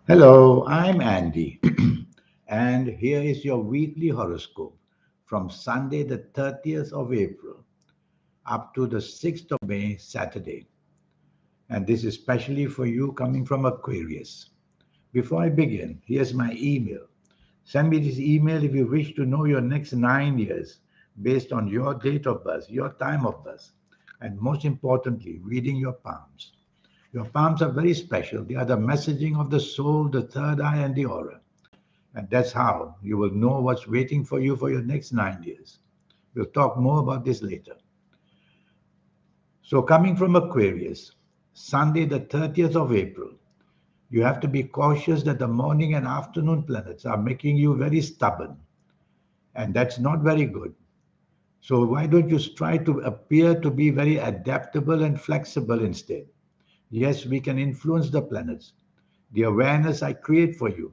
Hello, I'm Andy, and here is your weekly horoscope from Sunday, the 30th of April, up to the 6th of May, Saturday. And this is specially for you coming from Aquarius. Before I begin, here's my email. Send me this email if you wish to know your next 9 years based on your date of birth, your time of birth, and most importantly, reading your palms. Your palms are very special. They are the messaging of the soul, the third eye, and the aura. And that's how you will know what's waiting for you for your next 9 years. We'll talk more about this later. So, coming from Aquarius, Sunday, the 30th of April, you have to be cautious that the morning and afternoon planets are making you very stubborn. And that's not very good. So, why don't you try to appear to be very adaptable and flexible instead? Yes, we can influence the planets. The awareness I create for you.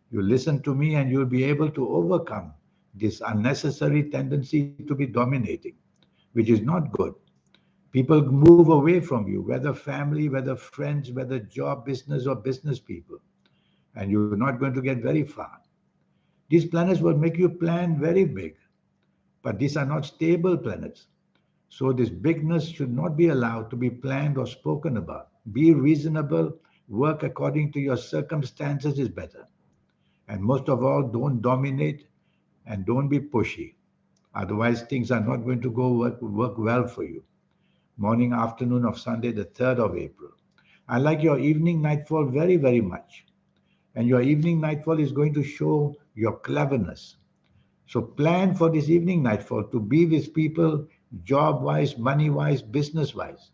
You listen to me and you'll be able to overcome this unnecessary tendency to be dominating, which is not good. People move away from you, whether family, whether friends, whether job, business, or business people, and you're not going to get very far. These planets will make you plan very big, but these are not stable planets. So, this bigness should not be allowed to be planned or spoken about. Be reasonable, work according to your circumstances is better. And most of all, don't dominate and don't be pushy. Otherwise, things are not going to work well for you. Morning, afternoon of Sunday, the 3rd of April. I like your evening nightfall very, very much. And your evening nightfall is going to show your cleverness. So plan for this evening nightfall to be with people job wise, money wise, business wise.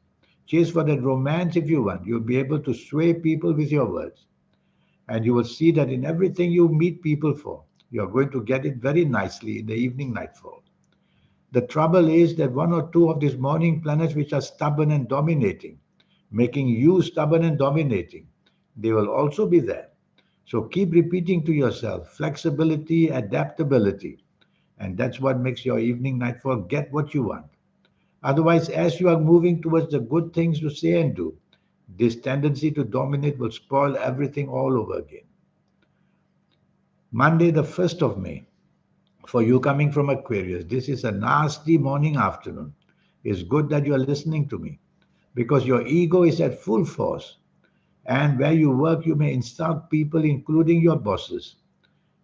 Chase for that romance if you want. You'll be able to sway people with your words. And you will see that in everything you meet people for, you're going to get it very nicely in the evening nightfall. The trouble is that one or two of these morning planets which are stubborn and dominating, making you stubborn and dominating, they will also be there. So keep repeating to yourself flexibility, adaptability, and that's what makes your evening nightfall get what you want. Otherwise, as you are moving towards the good things to say and do, this tendency to dominate will spoil everything all over again. Monday, the 1st of May, for you coming from Aquarius, this is a nasty morning afternoon. It's good that you are listening to me because your ego is at full force. And where you work, you may insult people, including your bosses.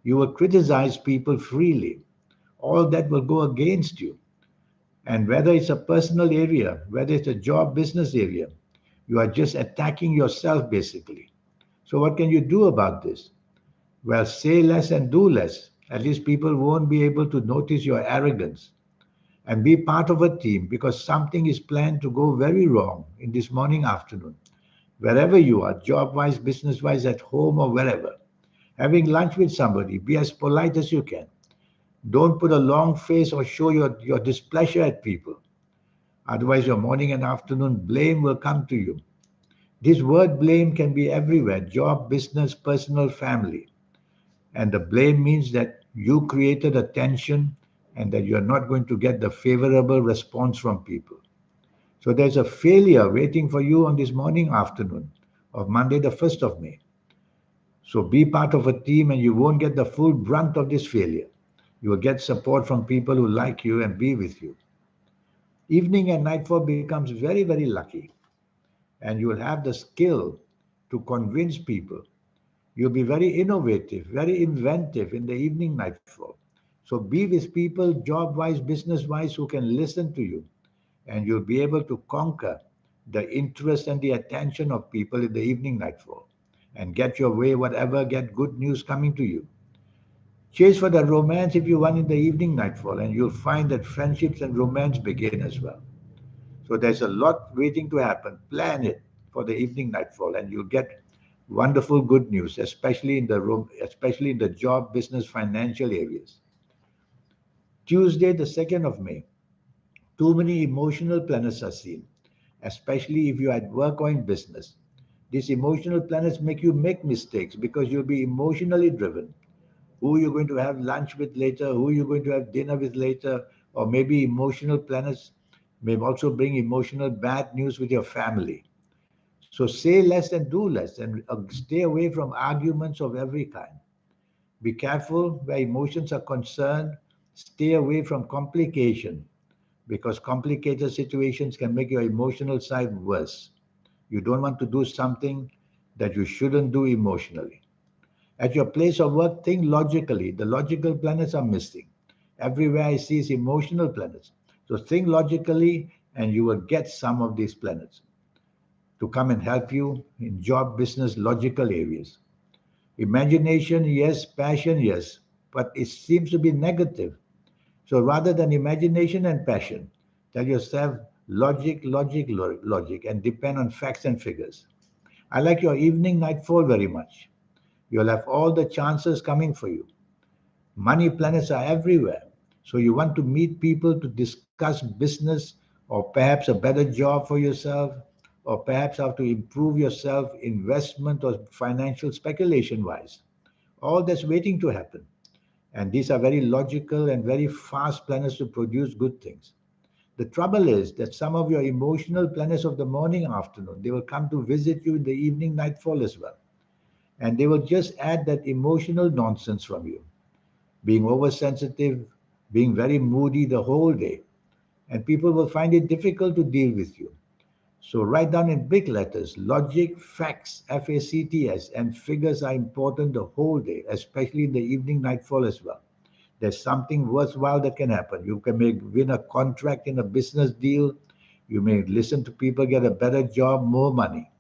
You will criticize people freely. All that will go against you. And whether it's a personal area, whether it's a job business area, you are just attacking yourself basically. So, what can you do about this? Well, say less and do less. At least people won't be able to notice your arrogance. And be part of a team because something is planned to go very wrong in this morning afternoon. Wherever you are, job wise, business wise, at home, or wherever. Having lunch with somebody, be as polite as you can. Don't put a long face or show your displeasure at people. Otherwise, your morning and afternoon blame will come to you. This word blame can be everywhere job, business, personal, family. And the blame means that you created a tension and that you're not going to get the favorable response from people. So there's a failure waiting for you on this morning afternoon of Monday, the 1st of May. So be part of a team and you won't get the full brunt of this failure. You will get support from people who like you and be with you. Evening and nightfall becomes very, very lucky, and you will have the skill to convince people. You'll be very innovative, very inventive in the evening nightfall. So be with people, job wise, business wise, who can listen to you, and you'll be able to conquer the interest and the attention of people in the evening nightfall and get your way, whatever, get good news coming to you. Chase for the romance if you want in the evening nightfall, and you'll find that friendships and romance begin as well. So there's a lot waiting to happen. Plan it for the evening nightfall, and you'll get wonderful good news, especially in the room, especially in the job, business, financial areas. Tuesday, the 2nd of May. Too many emotional planets are seen, especially if you're at work or in business. These emotional planets make you make mistakes because you'll be emotionally driven. Who you're going to have lunch with later, who you're going to have dinner with later, or maybe emotional planets may also bring emotional bad news with your family. So say less and do less, and stay away from arguments of every kind. Be careful where emotions are concerned. Stay away from complication because complicated situations can make your emotional side worse. You don't want to do something that you shouldn't do emotionally. At your place of work, think logically. The logical planets are missing. Everywhere I see is emotional planets. So think logically, and you will get some of these planets to come and help you in job, business, logical areas. Imagination, yes. Passion, yes. But it seems to be negative. So rather than imagination and passion, tell yourself logic, logic, logic, and depend on facts and figures. I like your evening nightfall very much. You'll have all the chances coming for you. Money planets are everywhere. So you want to meet people to discuss business or perhaps a better job for yourself or perhaps how to improve yourself investment or financial speculation wise. All that's waiting to happen. And these are very logical and very fast planets to produce good things. The trouble is that some of your emotional planets of the morning afternoon, they will come to visit you in the evening nightfall as well. And they will just add that emotional nonsense from you, being oversensitive, being very moody the whole day. And people will find it difficult to deal with you. So write down in big letters logic, facts, FACTS, and figures are important the whole day, especially in the evening nightfall as well. There's something worthwhile that can happen. You can win a contract in a business deal. You may listen to people get a better job, more money.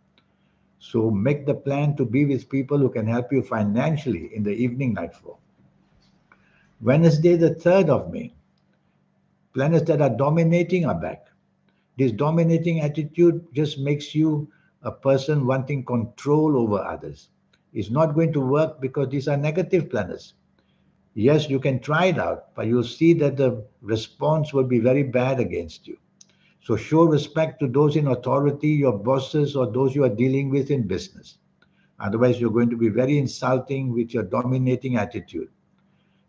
So make the plan to be with people who can help you financially in the evening nightfall. Wednesday, the 3rd of May, planets that are dominating are back. This dominating attitude just makes you a person wanting control over others. It's not going to work because these are negative planets. Yes, you can try it out, but you'll see that the response will be very bad against you. So show respect to those in authority, your bosses, or those you are dealing with in business. Otherwise, you're going to be very insulting with your dominating attitude.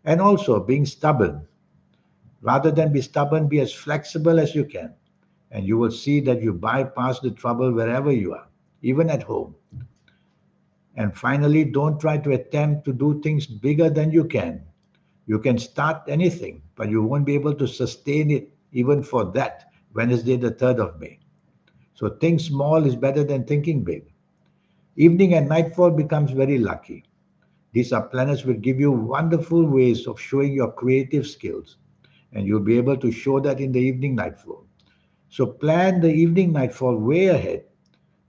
And also being stubborn. Rather than be stubborn, be as flexible as you can. And you will see that you bypass the trouble wherever you are, even at home. And finally, don't try to attempt to do things bigger than you can. You can start anything, but you won't be able to sustain it even for that Wednesday, the 3rd of May. So think small is better than thinking big. Evening and nightfall becomes very lucky. These are planets will give you wonderful ways of showing your creative skills, and you'll be able to show that in the evening nightfall. So plan the evening nightfall way ahead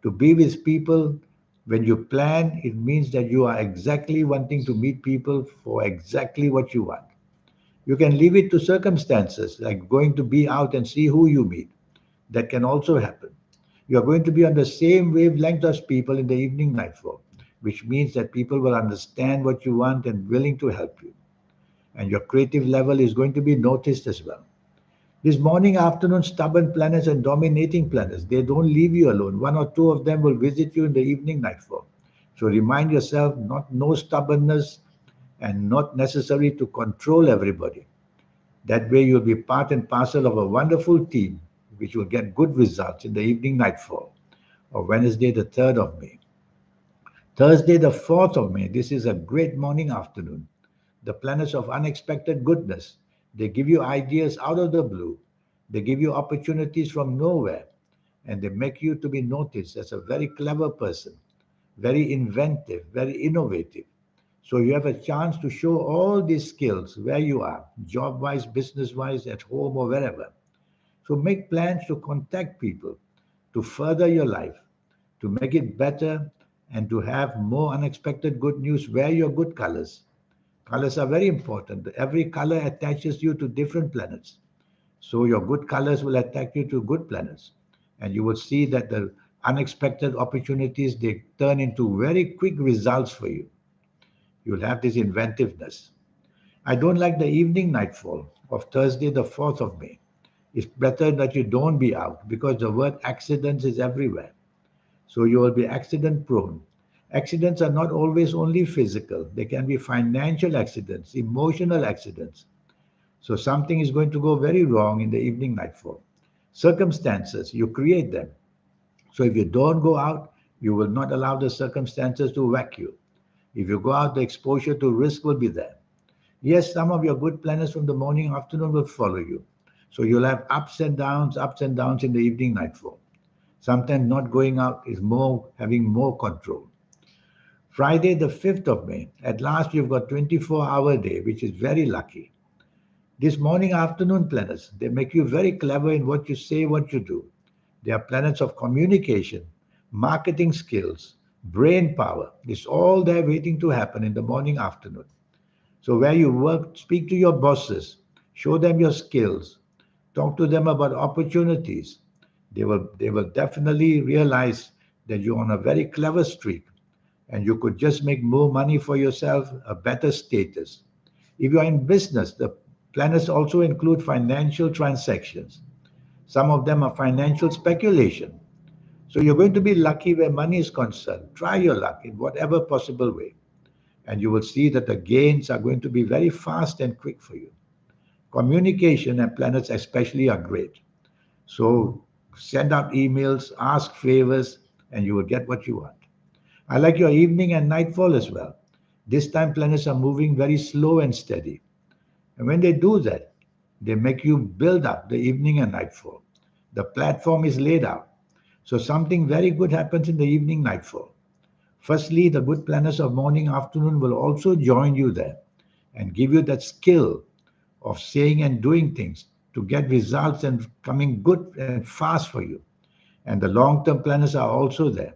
to be with people. When you plan, it means that you are exactly wanting to meet people for exactly what you want. You can leave it to circumstances like going to be out and see who you meet. That can also happen. You are going to be on the same wavelength as people in the evening nightfall, which means that people will understand what you want and willing to help you. And your creative level is going to be noticed as well. This morning, afternoon, stubborn planets and dominating planets, they don't leave you alone. One or two of them will visit you in the evening nightfall. So remind yourself not no stubbornness and not necessary to control everybody. That way you'll be part and parcel of a wonderful team which will get good results in the evening nightfall of Wednesday the 3rd of May. Thursday the 4th of May, this is a great morning afternoon. The planets of unexpected goodness. They give you ideas out of the blue. They give you opportunities from nowhere. And they make you to be noticed as a very clever person, very inventive, very innovative. So you have a chance to show all these skills where you are, job wise, business wise, at home, or wherever. So make plans to contact people, to further your life, to make it better, and to have more unexpected good news. Wear your good colors. Colors are very important. Every color attaches you to different planets. So your good colors will attach you to good planets. And you will see that the unexpected opportunities, they turn into very quick results for you. You'll have this inventiveness. I don't like the evening nightfall of Thursday, the 4th of May. It's better that you don't be out because the word accidents is everywhere. So you will be accident prone. Accidents are not always only physical, they can be financial accidents, emotional accidents. So something is going to go very wrong in the evening nightfall. Circumstances, you create them. So if you don't go out, You will not allow the circumstances to whack you. If you go out, the exposure to risk will be there. Yes, some of your good planets from the morning, afternoon will follow you. So you'll have ups and downs in the evening nightfall. Sometimes not going out is more having more control. Friday, the 5th of May, at last you've got 24-hour day, which is very lucky. These morning afternoon planets, they make you very clever in what you say, what you do. They are planets of communication, marketing skills, brain power. It's all there waiting to happen in the morning afternoon. So where you work, speak to your bosses, show them your skills, talk to them about opportunities. They will definitely realize that you're on a very clever streak and you could just make more money for yourself, a better status. If you are in business, the planets also include financial transactions. Some of them are financial speculation. So you're going to be lucky where money is concerned. Try your luck in whatever possible way, and you will see that the gains are going to be very fast and quick for you. Communication and planets especially are great. So send out emails, ask favors, and you will get what you want. I like your evening and nightfall as well. This time planets are moving very slow and steady. And when they do that, they make you build up the evening and nightfall. The platform is laid out. So something very good happens in the evening nightfall. Firstly, the good planets of morning afternoon will also join you there and give you that skill of saying and doing things to get results and coming good and fast for you. And the long term planets are also there,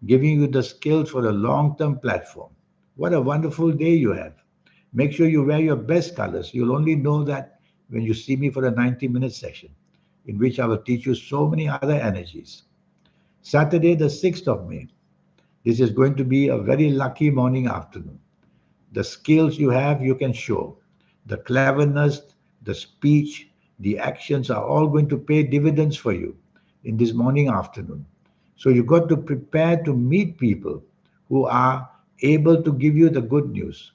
giving you the skills for a long term platform. What a wonderful day you have. Make sure you wear your best colors. You'll only know that when you see me for a 90-minute session, in which I will teach you so many other energies. Saturday, the 6th of May. This is going to be a very lucky morning afternoon. The skills you have, you can show. The cleverness, the speech, the actions are all going to pay dividends for you in this morning afternoon. So you got to prepare to meet people who are able to give you the good news.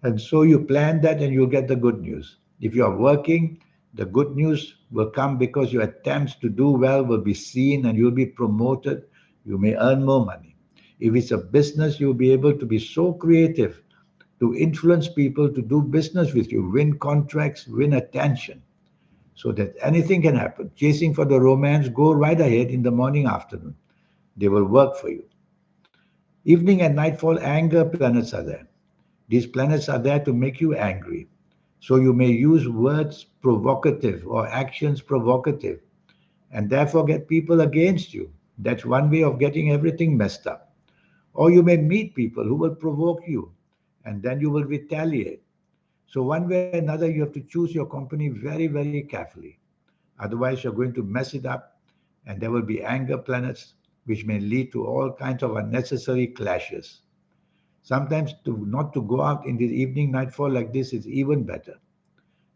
And so you plan that and you'll get the good news. If you are working, the good news will come because your attempts to do well will be seen and you'll be promoted. You may earn more money. If it's a business, you'll be able to be so creative to influence people to do business with you, win contracts, win attention, so that anything can happen. Chasing for the romance, go right ahead in the morning, afternoon. They will work for you. Evening and nightfall, anger planets are there. These planets are there to make you angry. So you may use words provocative or actions provocative and therefore get people against you. That's one way of getting everything messed up. Or you may meet people who will provoke you and then you will retaliate. So, one way or another, you have to choose your company very, very carefully. Otherwise, you're going to mess it up and there will be anger planets which may lead to all kinds of unnecessary clashes. Sometimes not to go out in the evening nightfall like this is even better.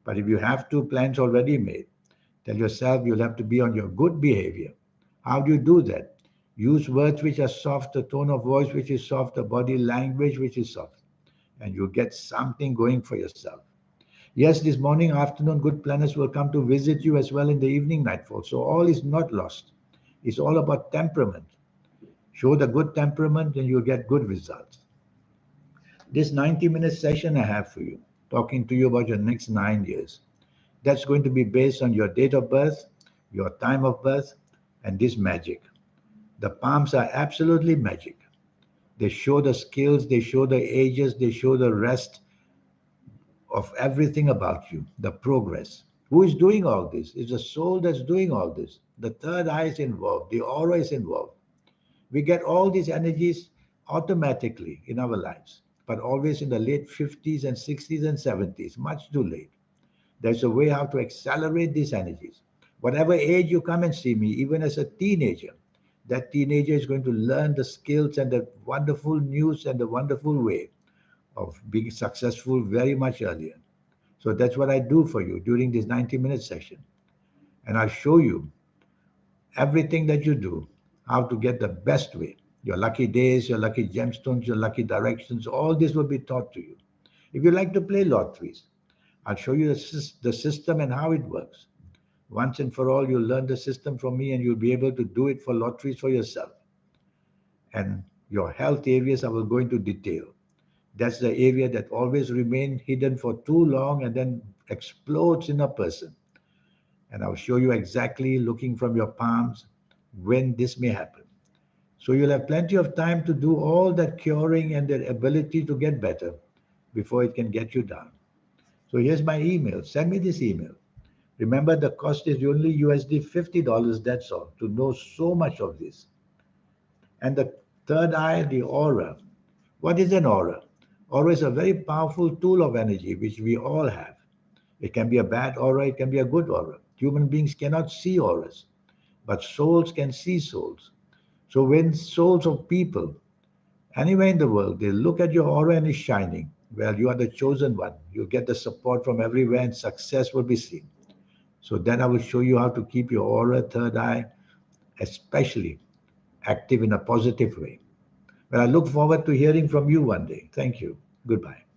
But if you have two plans already made, tell yourself you'll have to be on your good behavior. How do you do that? Use words which are soft, a tone of voice which is soft, a body language which is soft, and you'll get something going for yourself. Yes, this morning, afternoon, good planets will come to visit you as well in the evening nightfall. So all is not lost. It's all about temperament. Show the good temperament and you'll get good results. This 90-minute session I have for you, talking to you about your next 9 years. That's going to be based on your date of birth, your time of birth, and this magic. The palms are absolutely magic. They show the skills, they show the ages, they show the rest of everything about you, the progress. Who is doing all this? It's the soul that's doing all this. The third eye is involved, the aura is involved. We get all these energies automatically in our lives, but always in the late 50s and 60s and 70s, much too late. There's a way how to accelerate these energies. Whatever age you come and see me, even as a teenager, that teenager is going to learn the skills and the wonderful news and the wonderful way of being successful very much earlier. So that's what I do for you during this 90-minute session. And I'll show you everything that you do, how to get the best way. Your lucky days, your lucky gemstones, your lucky directions, all this will be taught to you. If you like to play lotteries, I'll show you the system and how it works. Once and for all, you'll learn the system from me and you'll be able to do it for lotteries for yourself. And your health areas I will go into detail. That's the area that always remain hidden for too long and then explodes in a person. And I'll show you exactly looking from your palms when this may happen. So you'll have plenty of time to do all that curing and the ability to get better before it can get you down. So here's my email. Send me this email. Remember, the cost is only USD $50, that's all, to know so much of this. And the third eye, the aura. What is an aura? Aura is a very powerful tool of energy which we all have. It can be a bad aura, it can be a good aura. Human beings cannot see auras, but souls can see souls. So when souls of people anywhere in the world, they look at your aura and it's shining, well, you are the chosen one. You get the support from everywhere and success will be seen. So then I will show you how to keep your aura, third eye, especially active in a positive way. Well, I look forward to hearing from you one day. Thank you. Goodbye.